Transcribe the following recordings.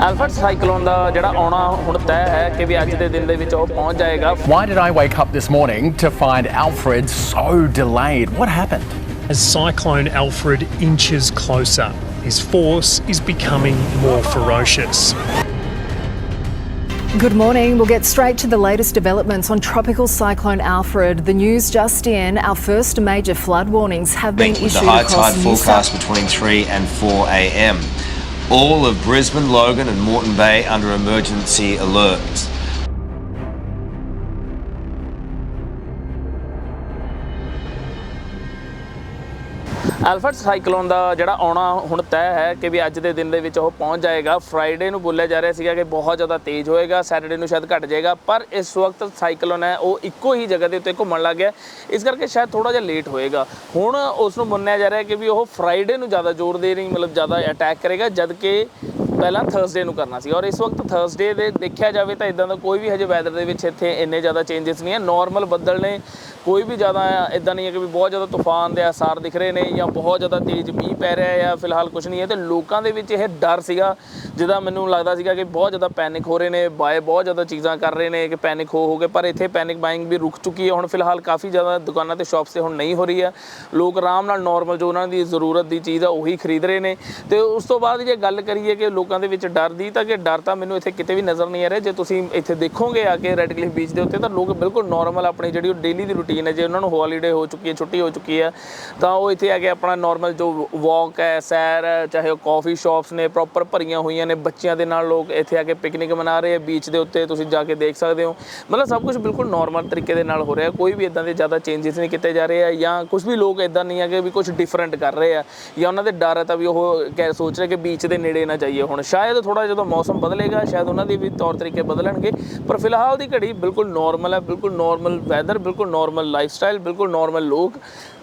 Alfred cyclone ਦਾ ਜਿਹੜਾ ਆਉਣਾ ਹੁਣ ਤੈਅ ਹੈ ਕਿ ਵੀ ਅੱਜ ਦੇ ਦਿਨ ਦੇ ਵਿੱਚ ਉਹ ਪਹੁੰਚ ਜਾਏਗਾ। Why did I wake up this morning to find Alfred so delayed? What happened? As Cyclone Alfred inches closer, his force is becoming more ferocious. Good morning. We'll get straight to the latest developments on Tropical Cyclone Alfred. The news just in, our first major flood warnings have been issued with the high across tide New forecast between 3 and 4 a.m. All of Brisbane, Logan and Moreton Bay under emergency alerts. Alfred cyclone ਦਾ ਜਿਹੜਾ ਆਉਣਾ ਹੁਣ ਤੈਅ ਹੈ ਕਿ ਵੀ ਅੱਜ ਦੇ ਦਿਨ ਦੇ ਵਿੱਚ ਉਹ ਪਹੁੰਚ ਜਾਏਗਾ। ਫਰਾਈਡੇ ਨੂੰ ਬੋਲਿਆ ਜਾ ਰਿਹਾ ਸੀਗਾ ਕਿ ਬਹੁਤ ਜ਼ਿਆਦਾ ਤੇਜ਼ ਹੋਏਗਾ, ਸੈਟਰਡੇ ਨੂੰ ਸ਼ਾਇਦ ਘਟ ਜਾਏਗਾ, ਪਰ ਇਸ ਵਕਤ ਸਾਈਕਲੋਨ ਹੈ ਉਹ ਇੱਕੋ ਹੀ ਜਗ੍ਹਾ ਦੇ ਉੱਤੇ ਘੁੰਮਣ ਲੱਗ ਗਿਆ, ਇਸ ਕਰਕੇ ਸ਼ਾਇਦ ਥੋੜਾ ਜਿਹਾ ਲੇਟ ਹੋਏਗਾ। ਹੁਣ ਉਸ ਨੂੰ ਮੰਨਿਆ ਜਾ ਰਿਹਾ ਕਿ ਵੀ ਉਹ ਫਰਾਈਡੇ ਨੂੰ ਜ਼ਿਆਦਾ ਜ਼ੋਰ ਦੇ ਰਹੀ ਮਤਲਬ ਜ਼ਿਆਦਾ ਅਟੈਕ ਕਰੇਗਾ, ਜਦ ਕਿ ਪਹਿਲਾਂ ਥਰਸਡੇ ਨੂੰ ਕਰਨਾ ਸੀ। ਔਰ ਇਸ ਵਕਤ ਥਰਸਡੇ ਦੇ ਦੇਖਿਆ ਜਾਵੇ ਤਾਂ ਇਦਾਂ ਦਾ ਕੋਈ ਵੀ ਹਜੇ ਵੈਦਰ ਦੇ ਵਿੱਚ ਇੱਥੇ ਇੰਨੇ ਜ਼ਿਆਦਾ ਚੇਂਜਸ ਨਹੀਂ ਹੈ। ਨੋਰਮਲ ਬੱਦਲ ਨੇ, ਕੋਈ ਵੀ ਜ਼ਿਆਦਾ ਇੱਦਾਂ ਨਹੀਂ ਹੈ ਕਿ ਵੀ ਬਹੁਤ ਜ਼ਿਆਦਾ ਤੂਫਾਨ ਦੇ ਆਸਾਰ ਦਿਖ ਰਹੇ ਨੇ ਜਾਂ ਬਹੁਤ ਜ਼ਿਆਦਾ ਤੇਜ਼ ਮੀਂਹ ਪੈ ਰਿਹਾ ਜਾਂ ਫਿਲਹਾਲ ਕੁਝ ਨਹੀਂ ਹੈ। ਅਤੇ ਲੋਕਾਂ ਦੇ ਵਿੱਚ ਇਹ ਡਰ ਸੀਗਾ, ਜਿੱਦਾਂ ਮੈਨੂੰ ਲੱਗਦਾ ਸੀਗਾ ਕਿ ਬਹੁਤ ਜ਼ਿਆਦਾ ਪੈਨਿਕ ਹੋ ਰਹੇ ਨੇ, ਬਾਏ ਬਹੁਤ ਜ਼ਿਆਦਾ ਚੀਜ਼ਾਂ ਕਰ ਰਹੇ ਨੇ ਕਿ ਪੈਨਿਕ ਹੋ ਗਏ, ਪਰ ਇੱਥੇ ਪੈਨਿਕ ਬਾਇੰਗ ਵੀ ਰੁਕ ਚੁੱਕੀ ਹੈ। ਹੁਣ ਫਿਲਹਾਲ ਕਾਫੀ ਜ਼ਿਆਦਾ ਦੁਕਾਨਾਂ ਅਤੇ ਸ਼ਾਪਸ 'ਤੇ ਹੁਣ ਨਹੀਂ ਹੋ ਰਹੀ ਹੈ। ਲੋਕ ਆਰਾਮ ਨਾਲ ਨੋਰਮਲ ਜੋ ਉਹਨਾਂ ਦੀ ਜ਼ਰੂਰਤ ਦੀ ਚੀਜ਼ ਆ ਉਹੀ ਖਰੀਦ ਰਹੇ ਨੇ। ਅਤੇ ਉਸ ਤੋਂ ਬਾਅਦ ਜੇ ਗੱਲ ਕਰੀਏ ਕਿ ਲੋਕਾਂ ਦੇ ਵਿੱਚ ਡਰ ਦੀ, ਤਾਂ ਕਿ ਡਰ ਤਾਂ ਮੈਨੂੰ ਇੱਥੇ ਕਿਤੇ ਵੀ ਨਜ਼ਰ ਨਹੀਂ ਆ ਰਿਹਾ। ਜੇ ਤੁਸੀਂ ਇੱਥੇ ਦੇਖੋਗੇ ਆ ਕੇ ਰੈੱਡ ਕਲਿਫ ਬੀਚ ਦੇ ਉੱਤੇ, ਤਾਂ ਲੋਕ ਬਿਲਕੁਲ ਨੋਰਮਲ ਆਪਣੀ ਜਿਹੜੀ ਉਹ ਡੇਲੀ ਦੀ ਰੂਟੀਨ ਹੈ, ਜੇ ਉਹਨਾਂ ਨੂੰ ਹੌਲੀਡੇ ਹੋ ਚੁੱਕੀ ਹੈ, ਛੁੱਟੀ ਹੋ ਚੁੱਕੀ ਹੈ, ਤਾਂ ਉਹ ਇੱਥੇ ਆ ਕੇ ਆਪਣਾ ਨੋਰਮਲ ਜੋ ਵਾਕ ਹੈ, ਸੈਰ ਹੈ, ਚਾਹੇ ਉਹ ਕੌਫੀ ਸ਼ਾਪਸ ਨੇ ਪ੍ਰੋਪਰ ਭਰੀਆਂ ਹੋਈਆਂ ਨੇ, ਬੱਚਿਆਂ ਦੇ ਨਾਲ ਲੋਕ ਇੱਥੇ ਆ ਕੇ ਪਿਕਨਿਕ ਮਨਾ ਰਹੇ ਆ ਬੀਚ ਦੇ ਉੱਤੇ, ਤੁਸੀਂ ਜਾ ਕੇ ਦੇਖ ਸਕਦੇ ਹੋ। ਮਤਲਬ ਸਭ ਕੁਛ ਬਿਲਕੁਲ ਨੋਰਮਲ ਤਰੀਕੇ ਦੇ ਨਾਲ ਹੋ ਰਿਹਾ, ਕੋਈ ਵੀ ਇੱਦਾਂ ਦੇ ਜ਼ਿਆਦਾ ਚੇਂਜਸ ਨਹੀਂ ਕੀਤੇ ਜਾ ਰਹੇ ਆ, ਜਾਂ ਕੁਛ ਵੀ ਲੋਕ ਇੱਦਾਂ ਨਹੀਂ ਹੈ ਕਿ ਵੀ ਕੁਛ ਡਿਫਰੈਂਟ ਕਰ ਰਹੇ ਆ, ਜਾਂ ਉਹਨਾਂ ਦੇ ਡਰ ਹੈ ਤਾਂ ਵੀ ਉਹ ਸੋਚ ਰਹੇ ਕਿ ਬੀਚ ਦੇ ਨੇੜੇ ਨਾ ਜਾਈਏ। ਹੁਣ ਸ਼ਾਇਦ ਥੋੜ੍ਹਾ ਜਦੋਂ ਮੌਸਮ ਬਦਲੇਗਾ ਸ਼ਾਇਦ ਉਹਨਾਂ ਦੇ ਵੀ ਤੌਰ ਤਰੀਕੇ ਬਦਲਣਗੇ, ਪਰ ਫਿਲਹਾਲ ਦੀ ਘੜੀ ਬਿਲਕੁਲ ਨੋਰਮਲ ਹੈ, ਬਿਲਕੁਲ ਨੋਰਮਲ ਵੈਦਰ, ਬਿਲਕੁਲ ਨੋਰਮਲ ਲਾਈਫ ਸਟਾਈਲ, ਬਿਲਕੁਲ ਨੋਰਮਲ ਲੋਕ।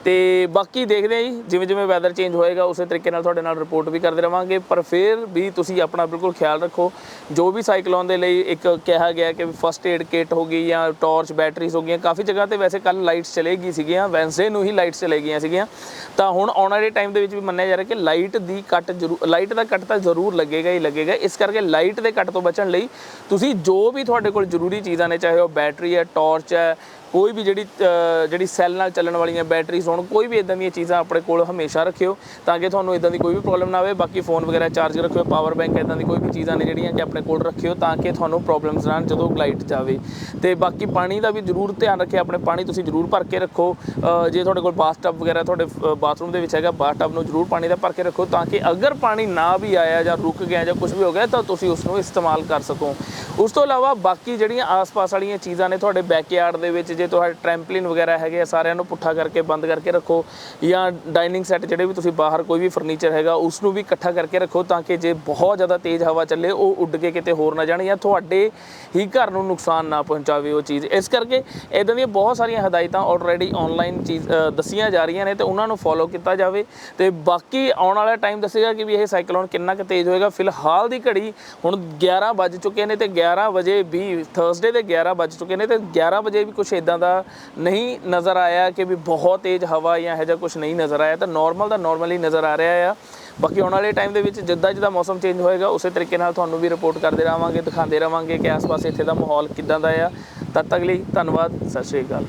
ਅਤੇ ਬਾਕੀ ਦੇਖਦੇ ਹਾਂ ਜੀ, ਜਿਵੇਂ ਜਿਵੇਂ ਵੈਦਰ ਚੇਂਜ ਹੋਏਗਾ ਉਸੇ ਤਰੀਕੇ ਨਾਲ ਤੁਹਾਡੇ ਨਾਲ ਰਿਪੋਰਟ ਵੀ ਕਰਦੇ ਰਹਾਂਗੇ। ਪਰ ਫਿਰ ਵੀ ਤੁਸੀਂ ਆਪਣਾ ਬਿਲਕੁਲ ਖਿਆਲ ਰੱਖੋ। ਜੋ ਵੀ ਸਾਈਕਲੋਨ ਦੇ ਲਈ ਇੱਕ ਕਿਹਾ ਗਿਆ ਕਿ ਫਸਟ ਏਡ ਕਿੱਟ ਹੋ ਗਈ ਜਾਂ ਟਾਰਚ ਬੈਟਰੀਜ਼ ਹੋ ਗਈਆਂ, ਕਾਫੀ ਜਗ੍ਹਾ 'ਤੇ ਵੈਸੇ ਕੱਲ੍ਹ ਲਾਈਟਸ ਚਲੇ ਗਈ ਸੀਗੀਆਂ, ਵੈਨਸਡੇ ਨੂੰ ਹੀ ਲਾਈਟਸ ਚਲੇ ਗਈਆਂ ਸੀਗੀਆਂ। ਤਾਂ ਹੁਣ ਆਉਣ ਵਾਲੇ ਟਾਈਮ ਦੇ ਵਿੱਚ ਵੀ ਮੰਨਿਆ ਜਾ ਰਿਹਾ ਕਿ ਲਾਈਟ ਦਾ ਕੱਟ ਤਾਂ ਜ਼ਰੂਰ ਲੱਗੇਗਾ ਹੀ ਲੱਗੇਗਾ। ਇਸ ਕਰਕੇ ਲਾਈਟ ਦੇ ਕੱਟ ਤੋਂ ਬਚਣ ਲਈ ਤੁਸੀਂ ਜੋ ਵੀ ਤੁਹਾਡੇ ਕੋਲ ਜ਼ਰੂਰੀ ਚੀਜ਼ਾਂ ਨੇ, ਚਾਹੇ ਉਹ ਬੈਟਰੀ ਹੈ, ਟਾਰਚ ਹੈ, ਕੋਈ ਵੀ ਜਿਹੜੀ ਸੈੱਲ ਨਾਲ ਚੱਲਣ ਵਾਲੀਆਂ ਬੈਟਰੀਜ਼ ਹੋਣ, ਕੋਈ ਵੀ ਇੱਦਾਂ ਦੀਆਂ ਚੀਜ਼ਾਂ ਆਪਣੇ ਕੋਲ ਹਮੇਸ਼ਾ ਰੱਖਿਓ, ਤਾਂ ਕਿ ਤੁਹਾਨੂੰ ਇੱਦਾਂ ਦੀ ਕੋਈ ਵੀ ਪ੍ਰੋਬਲਮ ਨਾ ਆਵੇ। ਬਾਕੀ ਫੋਨ ਵਗੈਰਾ ਚਾਰਜ ਰੱਖਿਓ, ਪਾਵਰ ਬੈਂਕ ਇੱਦਾਂ ਦੀ ਕੋਈ ਵੀ ਚੀਜ਼ਾਂ ਨੇ ਜਿਹੜੀਆਂ ਕਿ ਆਪਣੇ ਕੋਲ ਰੱਖਿਓ, ਤਾਂ ਕਿ ਤੁਹਾਨੂੰ ਪ੍ਰੋਬਲਮਸ ਨਾ ਜਦੋਂ ਲਾਈਟ ਜਾਵੇ। ਅਤੇ ਬਾਕੀ ਪਾਣੀ ਦਾ ਵੀ ਜ਼ਰੂਰ ਧਿਆਨ ਰੱਖਿਓ, ਆਪਣੇ ਪਾਣੀ ਤੁਸੀਂ ਜ਼ਰੂਰ ਭਰ ਕੇ ਰੱਖੋ। ਜੇ ਤੁਹਾਡੇ ਕੋਲ ਬਾਥਟਬ ਵਗੈਰਾ ਤੁਹਾਡੇ ਬਾਥਰੂਮ ਦੇ ਵਿੱਚ ਹੈਗਾ, ਬਾਥਟਬ ਨੂੰ ਜ਼ਰੂਰ ਪਾਣੀ ਦਾ ਭਰ ਕੇ ਰੱਖੋ, ਤਾਂ ਕਿ ਅਗਰ ਪਾਣੀ ਨਾ ਵੀ ਆਇਆ ਜਾਂ ਰੁਕ ਗਿਆ ਜਾਂ ਕੁਛ ਵੀ ਹੋ ਗਿਆ ਤਾਂ ਤੁਸੀਂ ਉਸ ਨੂੰ ਇਸਤੇਮਾਲ ਕਰ ਸਕੋ। ਉਸ ਤੋਂ ਇਲਾਵਾ ਬਾਕੀ ਜਿਹੜੀਆਂ ਆਸ-ਪਾਸ ਵਾਲੀਆਂ ਚੀਜ਼ਾਂ ਨੇ ਤੁਹਾਡੇ ਬੈਕਯਾਰਡ ਦੇ ਵਿੱਚ, ਜੇ ਤੁਹਾਡੇ ਟਰੈਂਪਲਿਨ ਵਗੈਰਾ ਹੈਗੇ ਆ, ਸਾਰਿਆਂ ਨੂੰ ਪੁੱਠਾ ਕਰਕੇ ਬੰਦ ਕਰਕੇ ਰੱਖੋ, ਜਾਂ ਡਾਈਨਿੰਗ ਸੈੱਟ ਜਿਹੜੇ ਵੀ ਤੁਸੀਂ ਬਾਹਰ ਕੋਈ ਵੀ ਫਰਨੀਚਰ ਹੈਗਾ ਉਸ ਨੂੰ ਵੀ ਇਕੱਠਾ ਕਰਕੇ ਰੱਖੋ, ਤਾਂ ਕਿ ਜੇ ਬਹੁਤ ਜ਼ਿਆਦਾ ਤੇਜ਼ ਹਵਾ ਚੱਲੇ ਉਹ ਉੱਡ ਕੇ ਕਿਤੇ ਹੋਰ ਨਾ ਜਾਣ, ਜਾਂ ਤੁਹਾਡੇ ਹੀ ਘਰ ਨੂੰ ਨੁਕਸਾਨ ਨਾ ਪਹੁੰਚਾਵੇ ਉਹ ਚੀਜ਼। ਇਸ ਕਰਕੇ ਇੱਦਾਂ ਦੀਆਂ ਬਹੁਤ ਸਾਰੀਆਂ ਹਦਾਇਤਾਂ ਆਲਰੇਡੀ ਔਨਲਾਈਨ ਦੱਸੀਆਂ ਜਾ ਰਹੀਆਂ ਨੇ, ਅਤੇ ਉਹਨਾਂ ਨੂੰ ਫੋਲੋ ਕੀਤਾ ਜਾਵੇ। ਅਤੇ ਬਾਕੀ ਆਉਣ ਵਾਲਾ ਟਾਈਮ ਦੱਸੇਗਾ ਕਿ ਵੀ ਇਹ ਸਾਈਕਲੋਨ ਕਿੰਨਾ ਕੁ ਤੇਜ਼ ਹੋਏਗਾ। ਫਿਲਹਾਲ ਦੀ ਘੜੀ ਹੁਣ 11 ਵੱਜ ਚੁੱਕੇ ਨੇ, ਅਤੇ 11 ਵਜੇ ਵੀ ਥਰਸਡੇ ਦੇ 11 ਵੱਜ ਚੁੱਕੇ ਨੇ, ਅਤੇ 11 ਵਜੇ ਵੀ ਕੁਛ ਇੱਦਾਂ ਦਾ ਨਹੀਂ ਨਜ਼ਰ ਆਇਆ ਕਿ ਵੀ ਬਹੁਤ ਤੇਜ਼ ਹਵਾ ਜਾਂ ਇਹੋ ਜਿਹਾ ਕੁਛ ਨਹੀਂ ਨਜ਼ਰ ਆਇਆ, ਤਾਂ ਨੋਰਮਲ ਦਾ ਨੋਰਮਲ ਹੀ ਨਜ਼ਰ ਆ ਰਿਹਾ ਆ। ਬਾਕੀ ਆਉਣ ਵਾਲੇ ਟਾਈਮ ਦੇ ਵਿੱਚ ਜਿੱਦਾਂ ਜਿੱਦਾਂ ਮੌਸਮ ਚੇਂਜ ਹੋਏਗਾ ਉਸੇ ਤਰੀਕੇ ਨਾਲ ਤੁਹਾਨੂੰ ਵੀ ਰਿਪੋਰਟ ਕਰਦੇ ਰਹਾਂਗੇ, ਦਿਖਾਉਂਦੇ ਰਹਾਂਗੇ ਕਿ ਆਸ-ਪਾਸ ਇੱਥੇ ਦਾ ਮਾਹੌਲ ਕਿੱਦਾਂ ਦਾ ਆ। ਤਦ ਤੱਕ ਲਈ ਧੰਨਵਾਦ, ਸਤਿ ਸ਼੍ਰੀ ਅਕਾਲ।